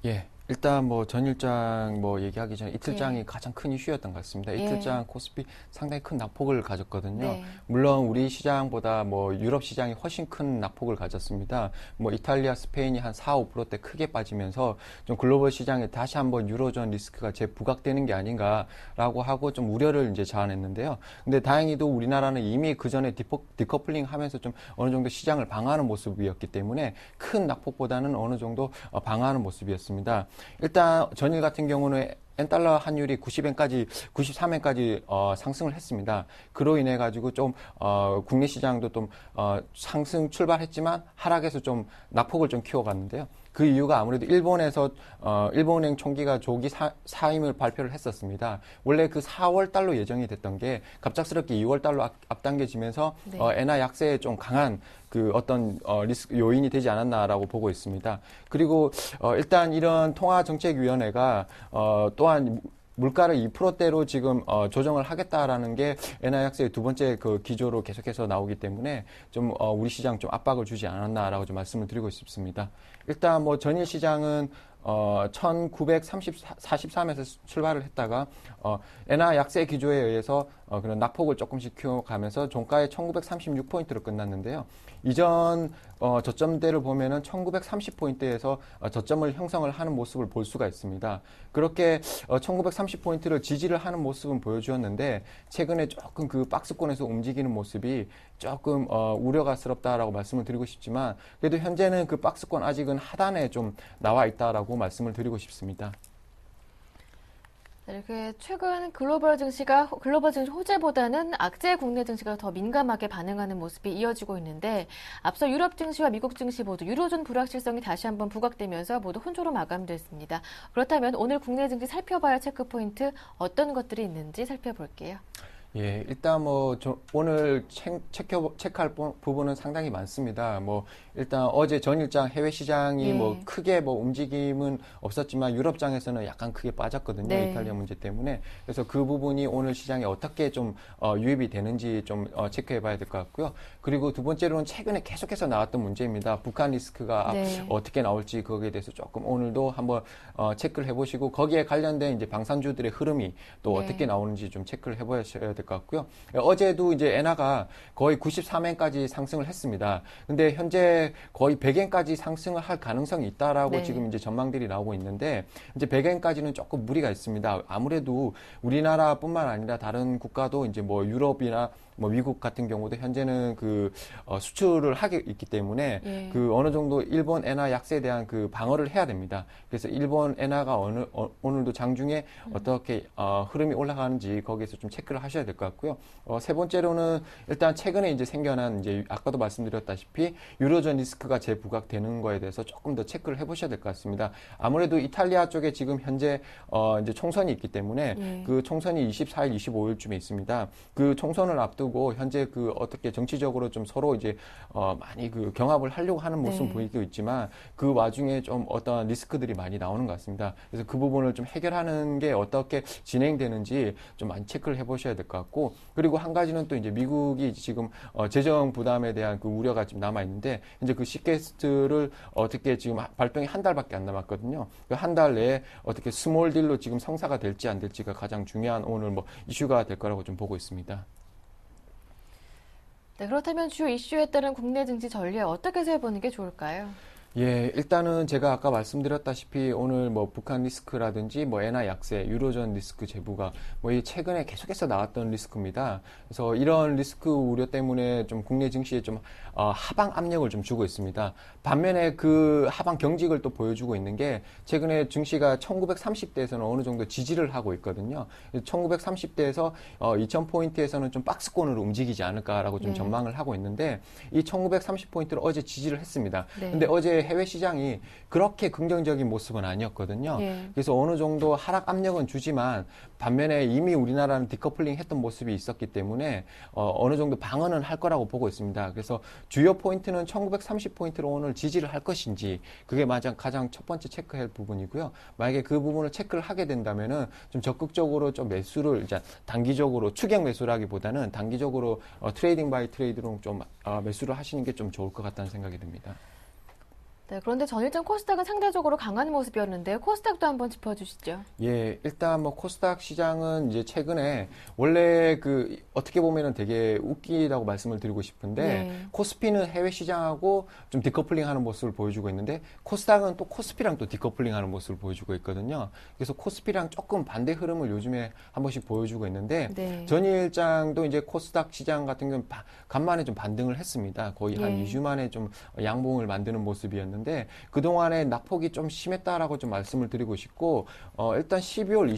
예. 일단 전일장 얘기하기 전에 이틀장이 가장 큰 이슈였던 것 같습니다. 이틀장 코스피 상당히 큰 낙폭을 가졌거든요. 네. 물론 우리 시장보다 유럽 시장이 훨씬 큰 낙폭을 가졌습니다. 이탈리아, 스페인이 한 4, 5%대 크게 빠지면서 좀 글로벌 시장에 다시 한번 유로존 리스크가 재부각되는 게 아닌가라고 하고 좀 우려를 이제 자아냈는데요. 근데 다행히도 우리나라는 이미 그 전에 디커플링 하면서 좀 어느 정도 시장을 방어하는 모습이었기 때문에 큰 낙폭보다는 어느 정도 방어하는 모습이었습니다. 일단 전일 같은 경우는 엔달러 환율이 93엔까지 상승을 했습니다. 그로 인해 가지고 좀 국내 시장도 좀 상승 출발했지만 하락에서 좀 낙폭을 좀 키워갔는데요. 그 이유가 아무래도 일본에서 일본은행 총기가 조기 사임을 발표를 했었습니다. 원래 그 4월 달로 예정이 됐던 게 갑작스럽게 2월 달로 앞당겨지면서 네. 엔화 약세에 좀 강한 그 어떤 리스크 요인이 되지 않았나라고 보고 있습니다. 그리고 일단 이런 통화정책위원회가 또한 물가를 2%대로 지금 조정을 하겠다라는 게 엔화 약세의 두 번째 그 기조로 계속해서 나오기 때문에 좀 우리 시장 좀 압박을 주지 않았나라고 좀 말씀을 드리고 싶습니다. 일단 전일 시장은 1943에서 출발을 했다가 엔화 약세 기조에 의해서 그런 낙폭을 조금씩 키워가면서 종가에 1936포인트로 끝났는데요. 이전 저점대를 보면은 1930포인트에서 저점을 형성을 하는 모습을 볼 수가 있습니다. 그렇게 1930포인트를 지지를 하는 모습은 보여주었는데 최근에 조금 그 박스권에서 움직이는 모습이 조금 우려가스럽다라고 말씀을 드리고 싶지만 그래도 현재는 그 박스권 아직은 하단에 좀 나와 있다라고 말씀을 드리고 싶습니다. 이렇게 최근 글로벌 증시 호재보다는 악재 국내 증시가 더 민감하게 반응하는 모습이 이어지고 있는데 앞서 유럽 증시와 미국 증시 모두 유로존 불확실성이 다시 한번 부각되면서 모두 혼조로 마감됐습니다. 그렇다면 오늘 국내 증시 살펴봐야 할 체크포인트 어떤 것들이 있는지 살펴볼게요. 예, 일단 오늘 체크할 부분은 상당히 많습니다. 일단 어제 전일장 해외 시장이 예. 크게 움직임은 없었지만 유럽장에서는 약간 크게 빠졌거든요. 네. 이탈리아 문제 때문에. 그래서 그 부분이 오늘 시장에 어떻게 좀 유입이 되는지 좀 체크해 봐야 될 것 같고요. 그리고 두 번째로는 최근에 계속해서 나왔던 문제입니다. 북한 리스크가 네. 어떻게 나올지 거기에 대해서 조금 오늘도 한번 체크를 해보시고 거기에 관련된 이제 방산주들의 흐름이 또 네. 어떻게 나오는지 좀 체크를 해보셔야 될 것 같고요. 어제도 이제 엔화가 거의 93엔까지 상승을 했습니다. 근데 현재 거의 100엔까지 상승을 할 가능성이 있다라고 네. 지금 이제 전망들이 나오고 있는데 이제 100엔까지는 조금 무리가 있습니다. 아무래도 우리나라뿐만 아니라 다른 국가도 이제 유럽이나 미국 같은 경우도 현재는 수출을 하게 있기 때문에 예. 어느 정도 일본 엔화 약세에 대한 방어를 해야 됩니다. 그래서 일본 엔화가 오늘도 장중에 어떻게 흐름이 올라가는지 거기에서 좀 체크를 하셔야 될 것 같고요. 세 번째로는 일단 최근에 이제 생겨난 이제 아까도 말씀드렸다시피 유로존 리스크가 재부각되는 거에 대해서 조금 더 체크를 해보셔야 될 것 같습니다. 아무래도 이탈리아 쪽에 지금 현재 이제 총선이 있기 때문에 예. 그 총선이 24일, 25일쯤에 있습니다. 그 총선을 앞두고 현재 어떻게 정치적으로 좀 서로 이제 많이 경합을 하려고 하는 모습은 네. 보이고 있지만 그 와중에 좀 어떤 리스크들이 많이 나오는 것 같습니다. 그래서 그 부분을 좀 해결하는 게 어떻게 진행되는지 좀 많이 체크를 해보셔야 될 것 같고 그리고 한 가지는 또 이제 미국이 지금 재정 부담에 대한 우려가 지금 남아 있는데 이제 시캐스트를 어떻게 지금 발동이 한 달밖에 안 남았거든요. 한 달 내에 어떻게 스몰 딜로 지금 성사가 될지 안 될지가 가장 중요한 오늘 이슈가 될 거라고 좀 보고 있습니다. 네, 그렇다면 주요 이슈에 따른 국내 증시 전략 어떻게 세워보는 게 좋을까요? 예, 일단은 제가 아까 말씀드렸다시피 오늘 북한 리스크라든지 엔화 약세, 유로존 리스크 재부가 이 최근에 계속해서 나왔던 리스크입니다. 그래서 이런 리스크 우려 때문에 좀 국내 증시에 좀 하방 압력을 좀 주고 있습니다. 반면에 그 하방 경직을 또 보여주고 있는 게 최근에 증시가 1930대에서는 어느 정도 지지를 하고 있거든요. 1930대에서 2000포인트에서는 좀 박스권으로 움직이지 않을까라고 좀 네. 전망을 하고 있는데 이 1930포인트를 어제 지지를 했습니다. 네. 근데 어제 해외 시장이 그렇게 긍정적인 모습은 아니었거든요. 예. 그래서 어느 정도 하락 압력은 주지만 반면에 이미 우리나라는 디커플링 했던 모습이 있었기 때문에 어느 정도 방어는 할 거라고 보고 있습니다. 그래서 주요 포인트는 1930포인트로 오늘 지지를 할 것인지 그게 가장 첫 번째 체크할 부분이고요. 만약에 그 부분을 체크를 하게 된다면은 좀 적극적으로 좀 매수를 이제 단기적으로 추격 매수라기보다는 단기적으로 트레이딩 바이 트레이드로 좀 매수를 하시는 게 좀 좋을 것 같다는 생각이 듭니다. 네, 그런데 전일장 코스닥은 상대적으로 강한 모습이었는데 코스닥도 한번 짚어주시죠. 예, 일단 코스닥 시장은 이제 최근에 원래 어떻게 보면은 되게 웃기다고 말씀을 드리고 싶은데 네. 코스피는 해외 시장하고 좀 디커플링 하는 모습을 보여주고 있는데 코스닥은 또 코스피랑 또 디커플링 하는 모습을 보여주고 있거든요. 그래서 코스피랑 조금 반대 흐름을 요즘에 한 번씩 보여주고 있는데 네. 전일장도 이제 코스닥 시장 같은 경우는 간만에 좀 반등을 했습니다. 거의 한 예. 2주 만에 좀 양봉을 만드는 모습이었는데 그동안에 낙폭이 좀 심했다라고 좀 말씀을 드리고 싶고 일단 12월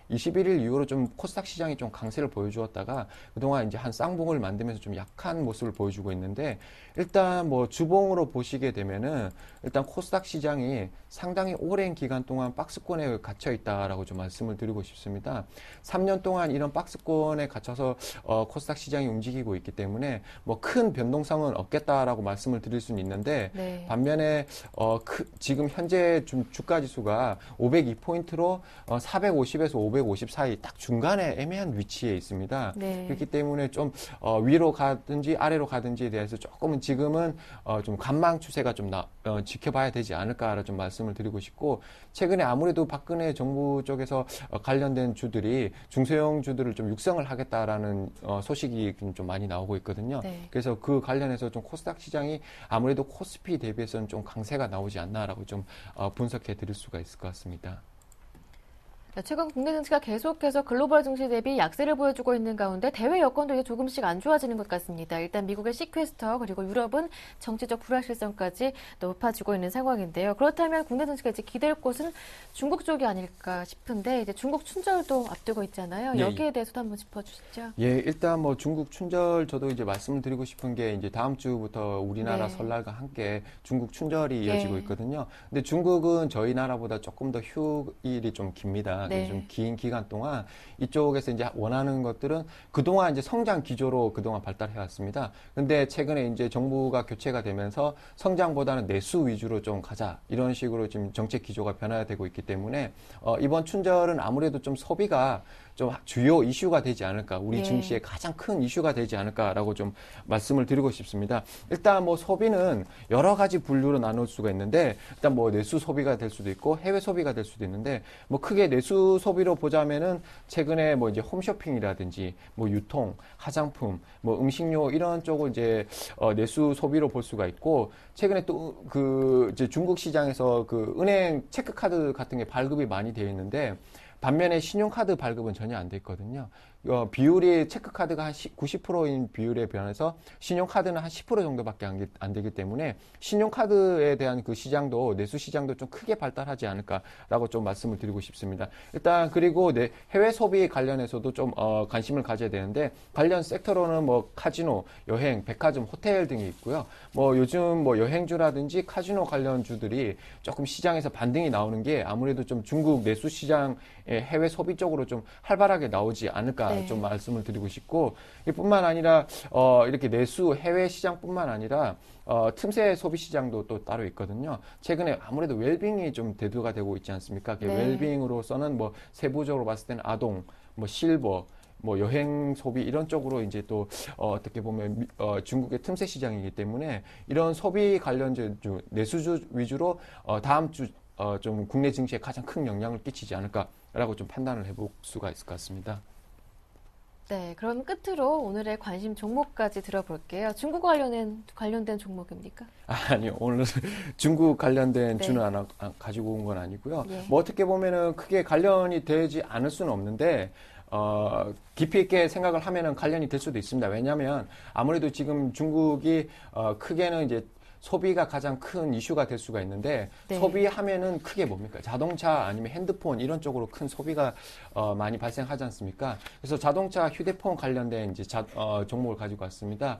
21일 이후로 좀 코스닥 시장이 좀 강세를 보여주었다가 그동안 이제 한 쌍봉을 만들면서 좀 약한 모습을 보여주고 있는데 일단 주봉으로 보시게 되면은 일단 코스닥 시장이 상당히 오랜 기간 동안 박스권에 갇혀 있다라고 좀 말씀을 드리고 싶습니다. 3년 동안 이런 박스권에 갇혀서 코스닥 시장이 움직이고 있기 때문에 큰 변동성은 없겠다라고 말씀을 드릴 수는 있는데 네. 반면에 지금 현재 주가 지수가 502포인트로 450에서 550 사이 딱 중간에 애매한 위치에 있습니다. 네. 그렇기 때문에 좀 위로 가든지 아래로 가든지에 대해서 조금은 지금은 좀 관망 추세가 좀 지켜봐야 되지 않을까라 좀 말씀을 드리고 싶고 최근에 아무래도 박근혜 정부 쪽에서 관련된 주들이 중소형 주들을 좀 육성을 하겠다라는 소식이 좀 많이 나오고 있거든요. 네. 그래서 그 관련해서 좀 코스닥 시장이 아무래도 코스피 대비해서는 좀 강세가 나오지 않나라고 좀 분석해 드릴 수가 있을 것 같습니다. 최근 국내 증시가 계속해서 글로벌 증시 대비 약세를 보여주고 있는 가운데 대외 여건도 이제 조금씩 안 좋아지는 것 같습니다. 일단 미국의 시퀘스터 그리고 유럽은 정치적 불확실성까지 높아지고 있는 상황인데요. 그렇다면 국내 증시가 이제 기댈 곳은 중국 쪽이 아닐까 싶은데 이제 중국 춘절도 앞두고 있잖아요. 예, 여기에 대해서도 한번 짚어주시죠. 예, 일단 중국 춘절 저도 이제 말씀을 드리고 싶은 게 이제 다음 주부터 우리나라 네. 설날과 함께 중국 춘절이 이어지고 예. 있거든요. 근데 중국은 저희 나라보다 조금 더 휴일이 좀 깁니다. 있습니다. 네. 좀 긴 기간 동안 이쪽에서 이제 원하는 것들은 그동안 이제 성장 기조로 그동안 발달해 왔습니다. 근데 최근에 이제 정부가 교체가 되면서 성장보다는 내수 위주로 좀 가자 이런 식으로 지금 정책 기조가 변화되고 있기 때문에 이번 춘절은 아무래도 좀 소비가 좀 주요 이슈가 되지 않을까, 우리 예. 증시의 가장 큰 이슈가 되지 않을까라고 좀 말씀을 드리고 싶습니다. 일단 뭐 소비는 여러 가지 분류로 나눌 수가 있는데, 일단 뭐 내수 소비가 될 수도 있고 해외 소비가 될 수도 있는데, 뭐 크게 내수 소비로 보자면은 최근에 뭐 이제 홈쇼핑이라든지 뭐 유통, 화장품, 뭐 음식료 이런 쪽을 이제 내수 소비로 볼 수가 있고, 최근에 또 그 이제 중국 시장에서 그 은행 체크카드 같은 게 발급이 많이 되어 있는데, 반면에 신용카드 발급은 전혀 안 돼 있거든요. 비율이 체크카드가 한 90%인 비율에 비해서 신용카드는 한 10% 정도밖에 안 되기 때문에 신용카드에 대한 그 시장도, 내수 시장도 좀 크게 발달하지 않을까라고 좀 말씀을 드리고 싶습니다. 일단 그리고 해외 소비 관련해서도 좀 관심을 가져야 되는데, 관련 섹터로는 뭐 카지노, 여행, 백화점, 호텔 등이 있고요. 뭐 요즘 뭐 여행주라든지 카지노 관련주들이 조금 시장에서 반등이 나오는 게 아무래도 좀 중국 내수 시장 해외 소비 쪽으로 좀 활발하게 나오지 않을까 네. 좀 말씀을 드리고 싶고, 이뿐만 아니라 이렇게 내수 해외 시장뿐만 아니라 틈새 소비 시장도 또 따로 있거든요. 최근에 아무래도 웰빙이 좀 대두가 되고 있지 않습니까? 네. 웰빙으로서는 뭐 세부적으로 봤을 때는 아동, 뭐 실버, 뭐 여행 소비 이런 쪽으로 이제 또 어떻게 보면 중국의 틈새 시장이기 때문에 이런 소비 관련주 내수주 위주로 다음 주 좀 국내 증시에 가장 큰 영향을 끼치지 않을까라고 좀 판단을 해볼 수가 있을 것 같습니다. 네, 그럼 끝으로 오늘의 관심 종목까지 들어볼게요. 중국 관련된 종목입니까? 아니요, 오늘 중국 관련된 네. 주는 하나 가지고 온 건 아니고요. 예. 뭐 어떻게 보면은 크게 관련이 되지 않을 수는 없는데, 깊이 있게 생각을 하면은 관련이 될 수도 있습니다. 왜냐하면 아무래도 지금 중국이 크게는 이제 소비가 가장 큰 이슈가 될 수가 있는데, 네. 소비하면은 크게 뭡니까? 자동차 아니면 핸드폰 이런 쪽으로 큰 소비가 많이 발생하지 않습니까? 그래서 자동차, 휴대폰 관련된 이제 종목을 가지고 왔습니다.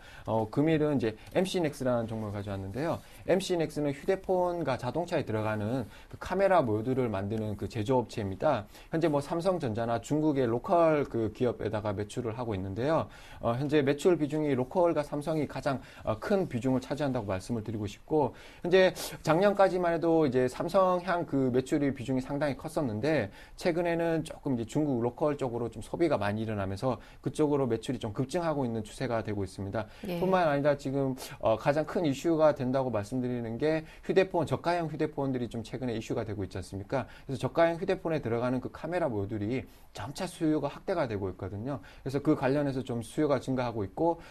금일은 이제 MC넥스라는 종목을 가져왔는데요. MC넥스는 휴대폰과 자동차에 들어가는 그 카메라 모듈을 만드는 그 제조업체입니다. 현재 뭐 삼성전자나 중국의 로컬 그 기업에다가 매출을 하고 있는데요. 현재 매출 비중이 로컬과 삼성이 가장 큰 비중을 차지한다고 말씀을 드리고 싶고, 현재 작년까지만 해도 이제 삼성향 그 매출의 비중이 상당히 컸었는데, 최근에는 조금 이제 중국 로컬 쪽으로 좀 소비가 많이 일어나면서 그쪽으로 매출이 좀 급증하고 있는 추세가 되고 있습니다. 예. 뿐만 아니라 지금 가장 큰 이슈가 된다고 말씀드리는 게 휴대폰, 저가형 휴대폰들이 좀 최근에 이슈가 되고 있지 않습니까? 그래서 저가형 휴대폰에 들어가는 그 카메라 모듈이 점차 수요가 확대가 되고 있거든요. 그래서 그 관련해서 좀 수요가 증가하고 있고,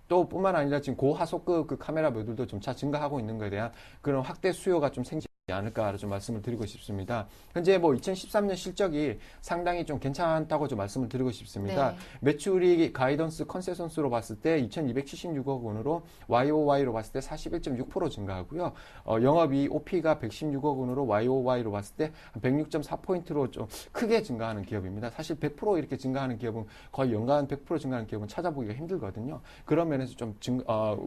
또 뿐만 아니라 지금 고화소급 그 카메라 모듈도 점차 증가하고 있는 것에 대한 그런 확대 수요가 좀 생기지 않을까 좀 말씀을 드리고 싶습니다. 현재 뭐 2013년 실적이 상당히 좀 괜찮다고 좀 말씀을 드리고 싶습니다. 네. 매출이 가이던스 컨센서스로 봤을 때 2,276억 원으로 YOY로 봤을 때 41.6% 증가하고요. 영업이익 OP가 116억 원으로 YOY로 봤을 때 106.4포인트로 좀 크게 증가하는 기업입니다. 사실 100% 이렇게 증가하는 기업은 거의 연간 100% 증가하는 기업은 찾아보기가 힘들거든요. 그런 면에서 좀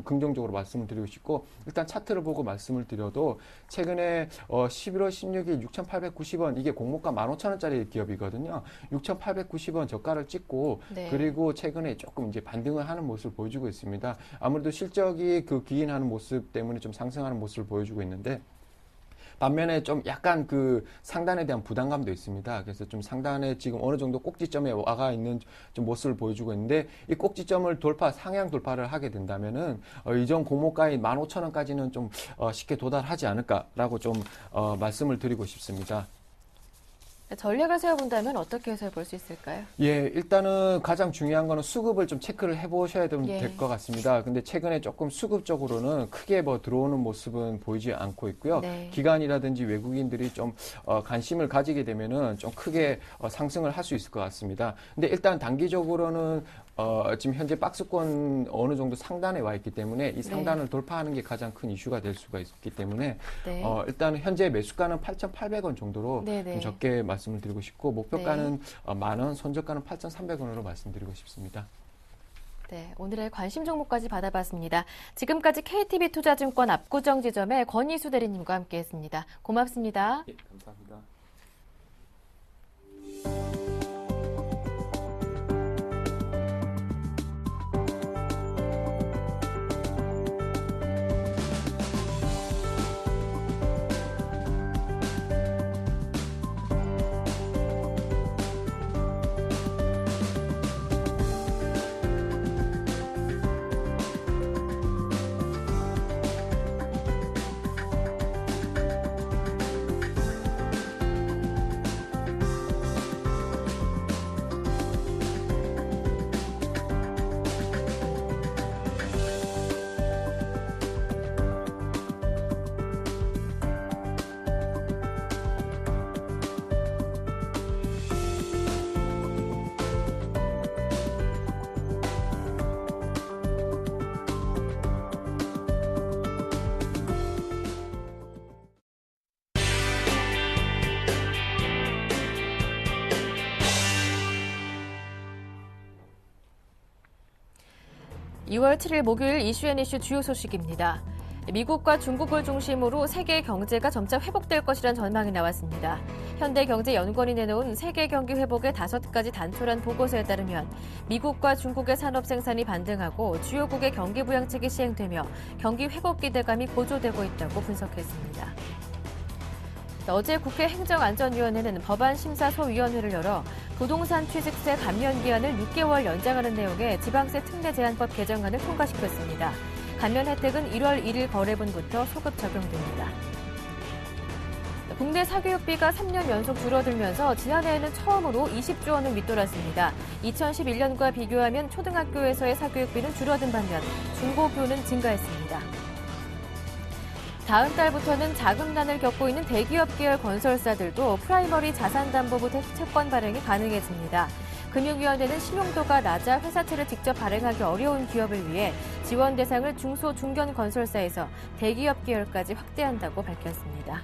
긍정적으로 말씀을 드리고 싶고, 일단 차트를 보고 말씀을 드려도 최근에 11월 16일 6,890원, 이게 공모가 15,000원짜리 기업이거든요. 6,890원 저가를 찍고, 네. 그리고 최근에 조금 이제 반등을 하는 모습을 보여주고 있습니다. 아무래도 실적이 그 기인하는 모습 때문에 좀 상승하는 모습을 보여주고 있는데, 반면에 좀 약간 그 상단에 대한 부담감도 있습니다. 그래서 좀 상단에 지금 어느 정도 꼭지점에 와가 있는 좀 모습을 보여주고 있는데, 이 꼭지점을 상향 돌파를 하게 된다면은 이전 공모가인 15,000원까지는 좀 쉽게 도달하지 않을까라고 좀 말씀을 드리고 싶습니다. 전략을 세워본다면 어떻게 해서 볼 수 있을까요? 예, 일단은 가장 중요한 거는 수급을 좀 체크를 해보셔야 예. 될 것 같습니다. 근데 최근에 조금 수급적으로는 크게 뭐 들어오는 모습은 보이지 않고 있고요. 네. 기관이라든지 외국인들이 좀 관심을 가지게 되면은 좀 크게 상승을 할 수 있을 것 같습니다. 근데 일단 단기적으로는 지금 현재 박스권 어느 정도 상단에 와 있기 때문에 이 상단을 돌파하는 게 가장 큰 이슈가 될 수가 있기 때문에 네. 일단 현재 매수가는 8,800원 정도로 네네. 좀 적게 말씀을 드리고 싶고, 목표가는 10,000원, 손절가는 8,300원으로 말씀드리고 싶습니다. 네, 오늘의 관심 종목까지 받아봤습니다. 지금까지 KTB투자증권 압구정지점의 권희수 대리님과 함께했습니다. 고맙습니다. 예, 감사합니다. (2월 7일) 목요일 이슈앤이슈 주요 소식입니다. 미국과 중국을 중심으로 세계 경제가 점차 회복될 것이란 전망이 나왔습니다. 현대경제연구원이 내놓은 세계 경기 회복의 5가지 단초란 보고서에 따르면 미국과 중국의 산업 생산이 반등하고 주요국의 경기 부양책이 시행되며 경기 회복 기대감이 고조되고 있다고 분석했습니다. 어제 국회 행정안전위원회는 법안심사소위원회를 열어 부동산 취득세 감면 기한을 6개월 연장하는 내용의 지방세 특례 제한법 개정안을 통과시켰습니다. 감면 혜택은 1월 1일 거래분부터 소급 적용됩니다. 국내 사교육비가 3년 연속 줄어들면서 지난해에는 처음으로 20조 원을 밑돌았습니다. 2011년과 비교하면 초등학교에서의 사교육비는 줄어든 반면 중고교는 증가했습니다. 다음 달부터는 자금난을 겪고 있는 대기업 계열 건설사들도 프라이머리 자산담보부 채권 발행이 가능해집니다. 금융위원회는 신용도가 낮아 회사채를 직접 발행하기 어려운 기업을 위해 지원 대상을 중소, 중견 건설사에서 대기업 계열까지 확대한다고 밝혔습니다.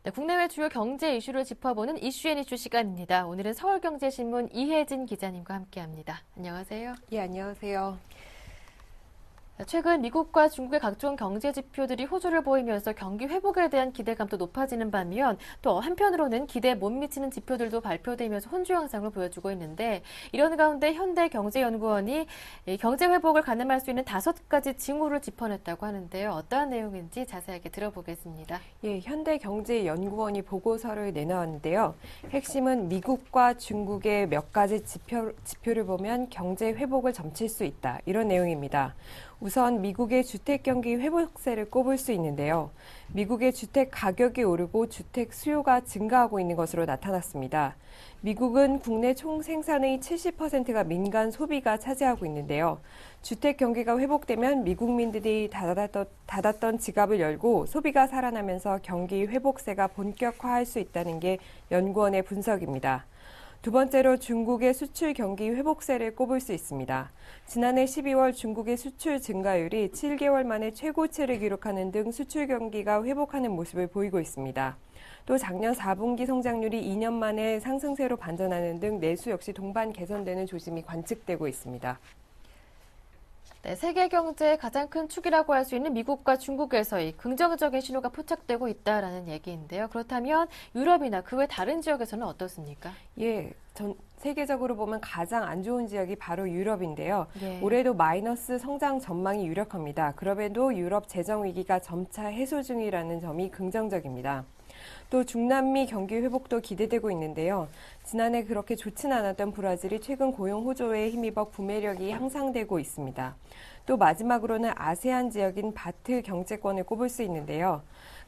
네, 국내외 주요 경제 이슈를 짚어보는 이슈앤이슈 시간입니다. 오늘은 서울경제신문 이혜진 기자님과 함께합니다. 안녕하세요. 예, 안녕하세요. 최근 미국과 중국의 각종 경제 지표들이 호조를 보이면서 경기 회복에 대한 기대감도 높아지는 반면 또 한편으로는 기대에 못 미치는 지표들도 발표되면서 혼주 양상을 보여주고 있는데 이런 가운데 현대경제연구원이 경제 회복을 가늠할 수 있는 5가지 징후를 짚어냈다고 하는데요. 어떠한 내용인지 자세하게 들어보겠습니다. 예, 현대경제연구원이 보고서를 내놓았는데요. 핵심은 미국과 중국의 몇 가지 지표를 보면 경제 회복을 점칠 수 있다. 이런 내용입니다. 우선 미국의 주택 경기 회복세를 꼽을 수 있는데요. 미국의 주택 가격이 오르고 주택 수요가 증가하고 있는 것으로 나타났습니다. 미국은 국내 총 생산의 70%가 민간 소비가 차지하고 있는데요. 주택 경기가 회복되면 미국민들이 닫았던 지갑을 열고 소비가 살아나면서 경기 회복세가 본격화할 수 있다는 게 연구원의 분석입니다. 두 번째로 중국의 수출 경기 회복세를 꼽을 수 있습니다. 지난해 12월 중국의 수출 증가율이 7개월 만에 최고치를 기록하는 등 수출 경기가 회복하는 모습을 보이고 있습니다. 또 작년 4분기 성장률이 2년 만에 상승세로 반전하는 등 내수 역시 동반 개선되는 조짐이 관측되고 있습니다. 네, 세계 경제의 가장 큰 축이라고 할 수 있는 미국과 중국에서의 긍정적인 신호가 포착되고 있다라는 얘기인데요. 그렇다면 유럽이나 그 외 다른 지역에서는 어떻습니까? 예, 세계적으로 보면 가장 안 좋은 지역이 바로 유럽인데요. 예. 올해도 마이너스 성장 전망이 유력합니다. 그럼에도 유럽 재정 위기가 점차 해소 중이라는 점이 긍정적입니다. 또 중남미 경기 회복도 기대되고 있는데요. 지난해 그렇게 좋지는 않았던 브라질이 최근 고용 호조에 힘입어 구매력이 향상되고 있습니다. 또 마지막으로는 아세안 지역인 바트 경제권을 꼽을 수 있는데요.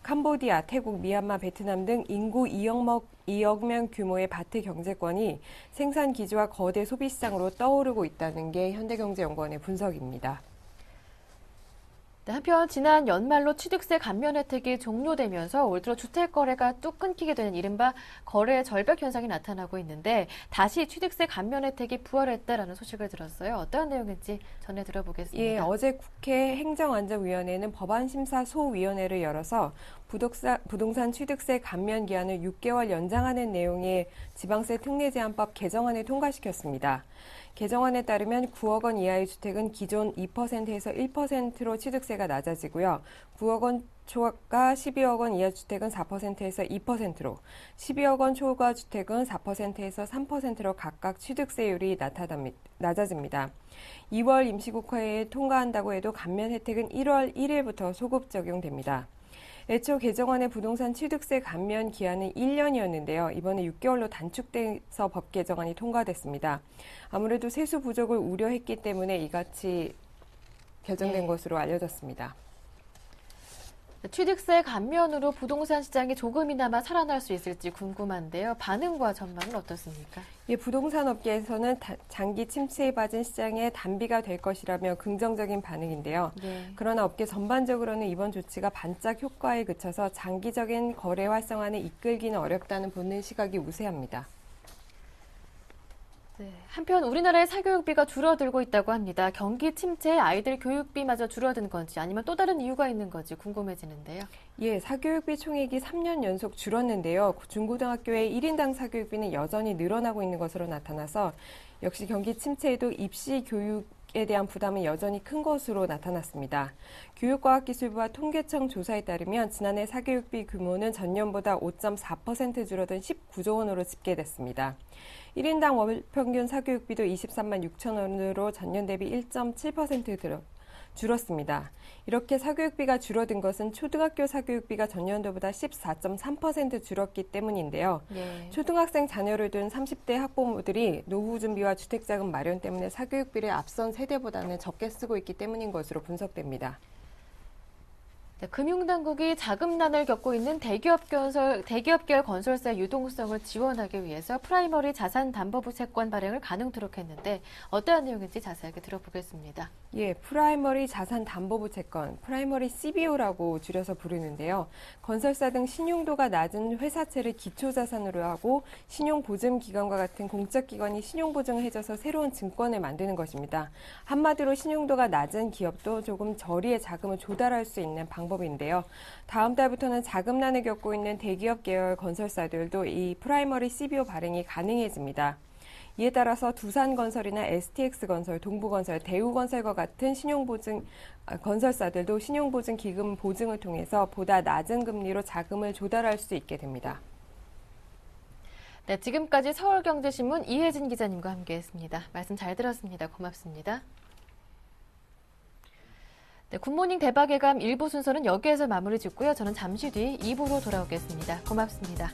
캄보디아, 태국, 미얀마, 베트남 등 인구 2억 명 규모의 바트 경제권이 생산 기지와 거대 소비 시장으로 떠오르고 있다는 게 현대경제연구원의 분석입니다. 네, 한편 지난 연말로 취득세 감면 혜택이 종료되면서 올 들어 주택 거래가 뚝 끊기게 되는 이른바 거래 절벽 현상이 나타나고 있는데 다시 취득세 감면 혜택이 부활했다라는 소식을 들었어요. 어떤 내용인지 전해 들어보겠습니다. 예, 어제 국회 행정안전위원회는 법안심사소위원회를 열어서 부동산 취득세 감면 기한을 6개월 연장하는 내용의 지방세 특례 제한법 개정안을 통과시켰습니다. 개정안에 따르면 9억 원 이하의 주택은 기존 2%에서 1%로 취득세가 낮아지고요. 9억 원 초과 12억 원 이하 주택은 4%에서 2%로, 12억 원 초과 주택은 4%에서 3%로 각각 취득세율이 낮아집니다. 2월 임시국회에 통과한다고 해도 감면 혜택은 1월 1일부터 소급 적용됩니다. 애초 개정안의 부동산 취득세 감면 기한은 1년이었는데요. 이번에 6개월로 단축돼서 법 개정안이 통과됐습니다. 아무래도 세수 부족을 우려했기 때문에 이같이 결정된 것으로 알려졌습니다. 취득세 감면으로 부동산 시장이 조금이나마 살아날 수 있을지 궁금한데요. 반응과 전망은 어떻습니까? 예, 부동산 업계에서는 장기 침체에 빠진 시장에 단비가 될 것이라며 긍정적인 반응인데요. 그러나 업계 전반적으로는 이번 조치가 반짝 효과에 그쳐서 장기적인 거래 활성화를 이끌기는 어렵다는 보는 시각이 우세합니다. 네, 한편 우리나라의 사교육비가 줄어들고 있다고 합니다. 경기 침체에 아이들 교육비마저 줄어든 건지 아니면 또 다른 이유가 있는 건지 궁금해지는데요. 예, 사교육비 총액이 3년 연속 줄었는데요. 중고등학교의 1인당 사교육비는 여전히 늘어나고 있는 것으로 나타나서 역시 경기 침체에도 입시 교육에 대한 부담은 여전히 큰 것으로 나타났습니다. 교육과학기술부와 통계청 조사에 따르면 지난해 사교육비 규모는 전년보다 5.4% 줄어든 19조 원으로 집계됐습니다. 1인당 월 평균 사교육비도 23만 6천 원으로 전년 대비 1.7% 줄었습니다. 이렇게 사교육비가 줄어든 것은 초등학교 사교육비가 전년도보다 14.3% 줄었기 때문인데요. 초등학생 자녀를 둔 30대 학부모들이 노후 준비와 주택자금 마련 때문에 사교육비를 앞선 세대보다는 적게 쓰고 있기 때문인 것으로 분석됩니다. 네, 금융당국이 자금난을 겪고 있는 대기업계열 건설사 유동성을 지원하기 위해서 프라이머리 자산담보부 채권 발행을 가능토록 했는데 어떠한 내용인지 자세하게 들어보겠습니다. 예, 프라이머리 자산담보부 채권, 프라이머리 CBO라고 줄여서 부르는데요. 건설사 등 신용도가 낮은 회사채를 기초자산으로 하고 신용보증기관과 같은 공적기관이 신용보증을 해줘서 새로운 증권을 만드는 것입니다. 한마디로 신용도가 낮은 기업도 조금 저리에 자금을 조달할 수 있는 방법인데요. 다음 달부터는 자금난을 겪고 있는 대기업 계열 건설사들도 이 프라이머리 CBO 발행이 가능해집니다. 이에 따라서 두산건설이나 STX건설, 동부건설, 대우건설과 같은 건설사들도 신용보증기금 보증을 통해서 보다 낮은 금리로 자금을 조달할 수 있게 됩니다. 네, 지금까지 서울경제신문 이혜진 기자님과 함께했습니다. 말씀 잘 들었습니다. 고맙습니다. 네, 굿모닝 대박예감 1부 순서는 여기에서 마무리 짓고요. 저는 잠시 뒤 2부로 돌아오겠습니다. 고맙습니다.